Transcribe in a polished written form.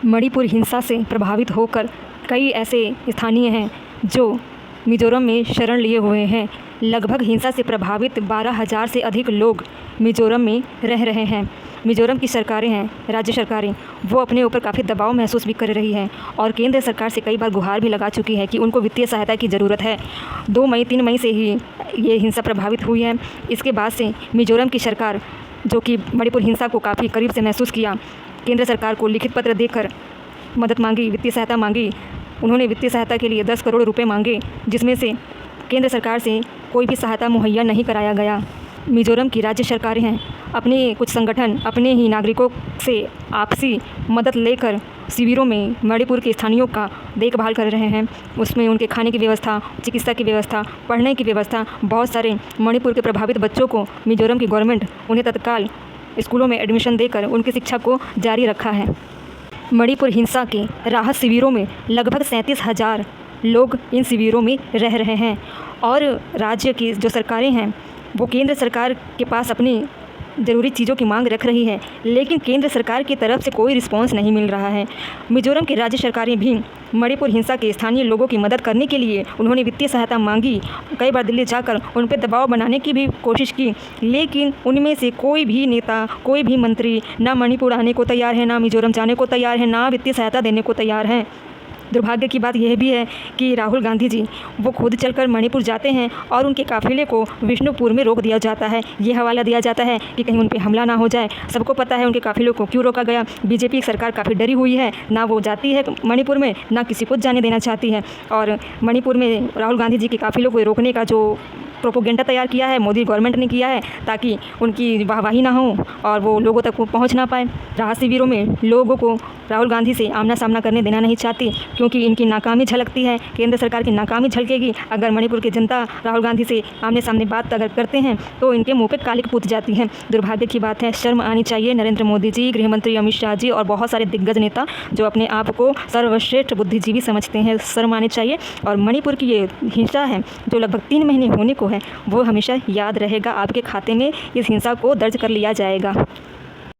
मणिपुर हिंसा से प्रभावित होकर कई ऐसे स्थानीय हैं जो मिज़ोरम में शरण लिए हुए हैं। लगभग हिंसा से प्रभावित 12,000 से अधिक लोग मिज़ोरम में रह रहे हैं। मिज़ोरम की सरकारें हैं, राज्य सरकारें, वो अपने ऊपर काफ़ी दबाव महसूस भी कर रही हैं और केंद्र सरकार से कई बार गुहार भी लगा चुकी है कि उनको वित्तीय सहायता की ज़रूरत है। 2 मई 3 मई से ही ये हिंसा प्रभावित हुई है। इसके बाद से मिज़ोरम की सरकार, जो कि मणिपुर हिंसा को काफ़ी करीब से महसूस किया, केंद्र सरकार को लिखित पत्र देकर मदद मांगी, वित्तीय सहायता मांगी। उन्होंने वित्तीय सहायता के लिए 10 करोड़ रुपए मांगे, जिसमें से केंद्र सरकार से कोई भी सहायता मुहैया नहीं कराया गया। मिज़ोरम की राज्य सरकारें हैं, अपने कुछ संगठन अपने ही नागरिकों से आपसी मदद लेकर शिविरों में मणिपुर के स्थानीयों का देखभाल कर रहे हैं। उसमें उनके खाने की व्यवस्था, चिकित्सा की व्यवस्था, पढ़ने की व्यवस्था, बहुत सारे मणिपुर के प्रभावित बच्चों को मिज़ोरम की गवर्नमेंट उन्हें तत्काल स्कूलों में एडमिशन देकर उनकी शिक्षा को जारी रखा है। मणिपुर हिंसा के राहत शिविरों में लगभग 37,000 लोग इन शिविरों में रह रहे हैं और राज्य की जो सरकारें हैं वो केंद्र सरकार के पास अपनी ज़रूरी चीज़ों की मांग रख रही है, लेकिन केंद्र सरकार की तरफ से कोई रिस्पांस नहीं मिल रहा है। मिज़ोरम की राज्य सरकारें भी मणिपुर हिंसा के स्थानीय लोगों की मदद करने के लिए उन्होंने वित्तीय सहायता मांगी। कई बार दिल्ली जाकर उन पर दबाव बनाने की भी कोशिश की, लेकिन उनमें से कोई भी नेता, कोई भी मंत्री ना मणिपुर आने को तैयार है, ना मिज़ोरम जाने को तैयार है, ना वित्तीय सहायता देने को तैयार हैं। दुर्भाग्य की बात यह भी है कि राहुल गांधी जी वो खुद चलकर मणिपुर जाते हैं और उनके काफ़िले को विष्णुपुर में रोक दिया जाता है। ये हवाला दिया जाता है कि कहीं उन पे हमला ना हो जाए। सबको पता है उनके काफ़िलों को क्यों रोका गया। बीजेपी सरकार काफ़ी डरी हुई है, ना वो जाती है मणिपुर में, ना किसी को जाने देना चाहती है। और मणिपुर में राहुल गांधी जी के काफ़िलों को रोकने का जो प्रोपोगेंडा तैयार किया है मोदी गवर्नमेंट ने किया है, ताकि उनकी वाहवाही ना हो और वो लोगों तक पहुंच ना पाए। राहत शिविरों में लोगों को राहुल गांधी से आमना सामना करने देना नहीं चाहती, क्योंकि इनकी नाकामी झलकती है। केंद्र सरकार की नाकामी झलकेगी अगर मणिपुर की जनता राहुल गांधी से आमने सामने बात अगर करते हैं तो इनके मुँह पर कालिक पूत जाती है। दुर्भाग्य की बात है। शर्म आनी चाहिए नरेंद्र मोदी जी, गृह मंत्री अमित शाह जी और बहुत सारे दिग्गज नेता जो अपने आप को सर्वश्रेष्ठ बुद्धिजीवी समझते हैं। शर्म आनी चाहिए। और मणिपुर की ये हिंसा है जो लगभग 3 महीने होने को है, वो हमेशा याद रहेगा। आपके खाते में इस हिंसा को दर्ज कर लिया जाएगा।